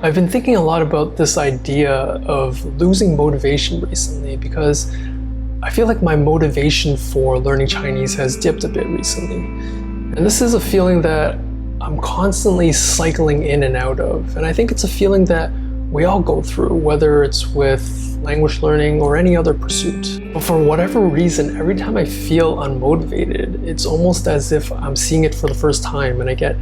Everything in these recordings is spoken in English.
I've been thinking a lot about this idea of losing motivation recently because I feel like my motivation for learning Chinese has dipped a bit recently. And this is a feeling that I'm constantly cycling in and out of. And I think it's a feeling that we all go through, whether it's with language learning or any other pursuit. But for whatever reason, every time I feel unmotivated, it's almost as if I'm seeing it for the first time and I get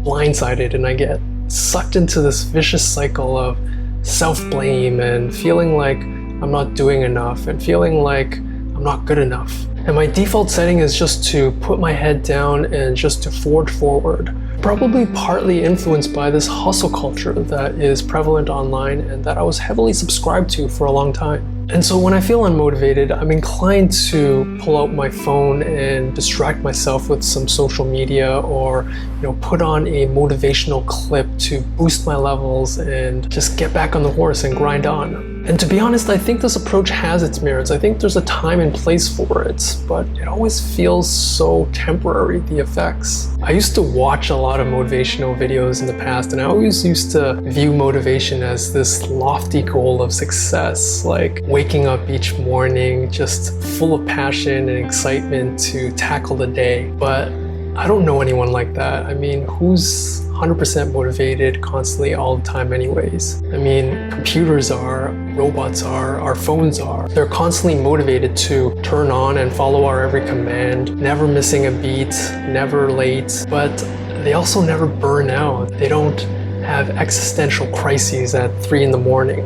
blindsided and I get sucked into this vicious cycle of self-blame and feeling like I'm not doing enough and feeling like I'm not good enough. And my default setting is just to put my head down and just to forge forward. Probably partly influenced by this hustle culture that is prevalent online and that I was heavily subscribed to for a long time. And so when I feel unmotivated, I'm inclined to pull out my phone and distract myself with some social media or, put on a motivational clip to boost my levels and just get back on the horse and grind on. And to be honest, I think this approach has its merits. I think there's a time and place for it, but it always feels so temporary, the effects. I used to watch a lot of motivational videos in the past, and I always used to view motivation as this lofty goal of success, like waking up each morning just full of passion and excitement to tackle the day. But I don't know anyone like that. I mean, who's 100% motivated constantly all the time anyways? I mean, computers are, robots are, our phones are. They're constantly motivated to turn on and follow our every command, never missing a beat, never late, but they also never burn out. They don't have existential crises at 3 in the morning.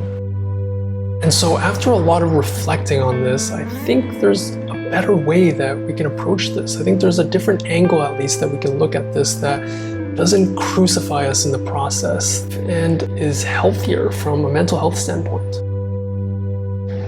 And so after a lot of reflecting on this, I think there's a better way that we can approach this. I think there's a different angle at least that we can look at this that doesn't crucify us in the process and is healthier from a mental health standpoint.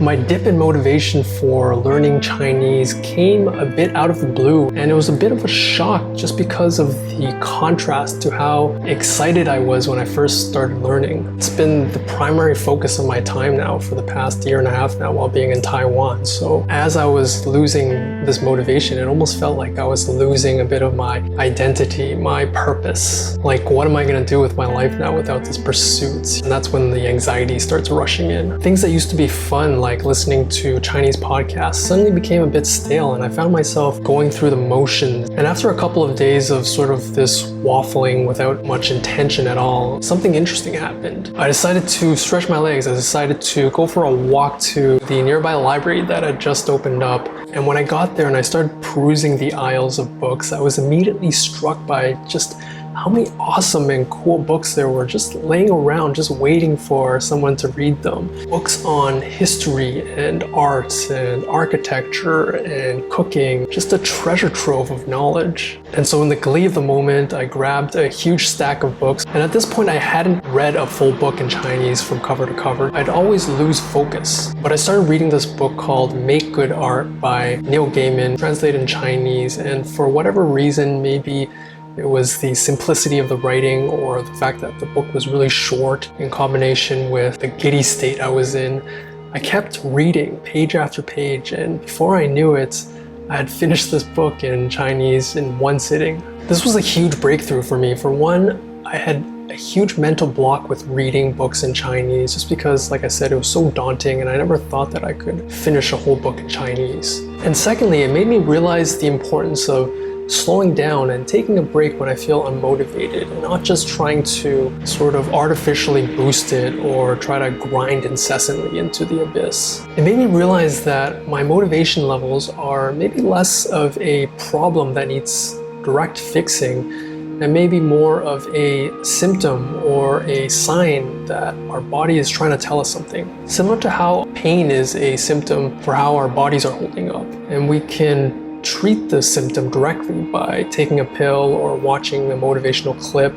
My dip in motivation for learning Chinese came a bit out of the blue, and it was a bit of a shock just because of the contrast to how excited I was when I first started learning. It's been the primary focus of my time now for the past year and a half now while being in Taiwan. So as I was losing this motivation, it almost felt like I was losing a bit of my identity, my purpose. Like, what am I gonna do with my life now without this pursuit? And that's when the anxiety starts rushing in. Things that used to be fun, like listening to Chinese podcasts, suddenly became a bit stale, and I found myself going through the motions. And after a couple of days of sort of this waffling without much intention at all, something interesting happened. I decided to stretch my legs. I decided to go for a walk to the nearby library that had just opened up. And when I got there and I started perusing the aisles of books, I was immediately struck by just how many awesome and cool books there were just laying around, just waiting for someone to read them. Books on history and art and architecture and cooking, just a treasure trove of knowledge. And so in the glee of the moment, I grabbed a huge stack of books. And at this point, I hadn't read a full book in Chinese from cover to cover. I'd always lose focus. But I started reading this book called Make Good Art by Neil Gaiman, translated in Chinese. And for whatever reason, maybe it was the simplicity of the writing or the fact that the book was really short in combination with the giddy state I was in. I kept reading page after page, and before I knew it, I had finished this book in Chinese in one sitting. This was a huge breakthrough for me. For one, I had a huge mental block with reading books in Chinese just because, like I said, it was so daunting and I never thought that I could finish a whole book in Chinese. And secondly, it made me realize the importance of slowing down and taking a break when I feel unmotivated, and not just trying to sort of artificially boost it or try to grind incessantly into the abyss. It made me realize that my motivation levels are maybe less of a problem that needs direct fixing and maybe more of a symptom or a sign that our body is trying to tell us something. Similar to how pain is a symptom for how our bodies are holding up, and we can treat the symptom directly by taking a pill or watching a motivational clip,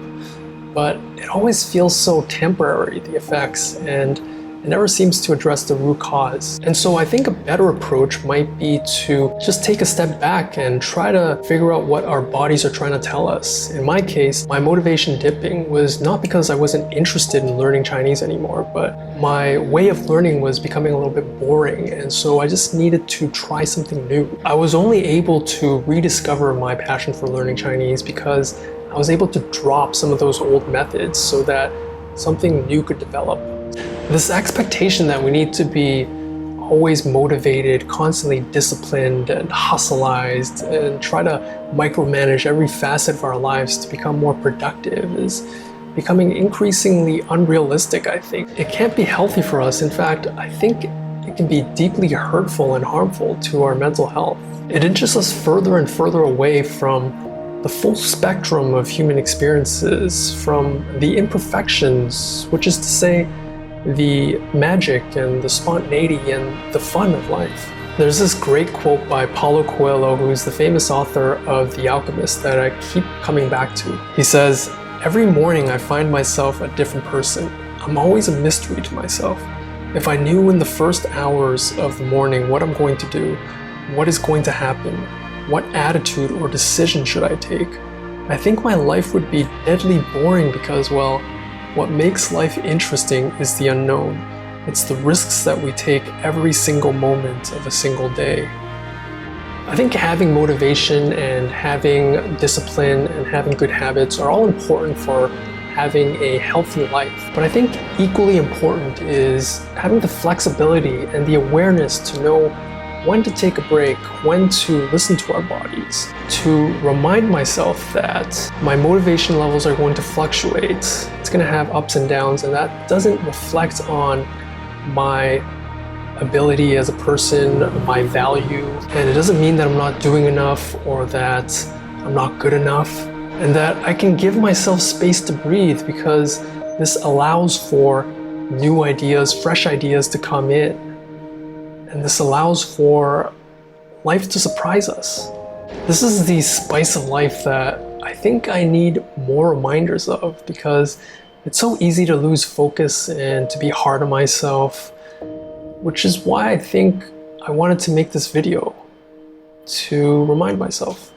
but it always feels so temporary, the effects, and it never seems to address the root cause. And so I think a better approach might be to just take a step back and try to figure out what our bodies are trying to tell us. In my case, my motivation dipping was not because I wasn't interested in learning Chinese anymore, but my way of learning was becoming a little bit boring, and so I just needed to try something new. I was only able to rediscover my passion for learning Chinese because I was able to drop some of those old methods so that something new could develop. This expectation that we need to be always motivated, constantly disciplined and hustleized, and try to micromanage every facet of our lives to become more productive is becoming increasingly unrealistic, I think. It can't be healthy for us. In fact, I think it can be deeply hurtful and harmful to our mental health. It inches us further and further away from the full spectrum of human experiences, from the imperfections, which is to say, the magic and the spontaneity and the fun of life. There's this great quote by Paulo Coelho, who's the famous author of The Alchemist, that I keep coming back to. He says, "Every morning I find myself a different person. I'm always a mystery to myself. If I knew in the first hours of the morning what I'm going to do, what is going to happen, what attitude or decision should I take, I think my life would be deadly boring because, well, what makes life interesting is the unknown. It's the risks that we take every single moment of a single day." I think having motivation and having discipline and having good habits are all important for having a healthy life. But I think equally important is having the flexibility and the awareness to know when to take a break, when to listen to our bodies, to remind myself that my motivation levels are going to fluctuate. It's going to have ups and downs, and that doesn't reflect on my ability as a person, my value, and it doesn't mean that I'm not doing enough or that I'm not good enough, and that I can give myself space to breathe, because this allows for new ideas, fresh ideas to come in. And this allows for life to surprise us. This is the spice of life that I think I need more reminders of, because it's so easy to lose focus and to be hard on myself, which is why I think I wanted to make this video, to remind myself.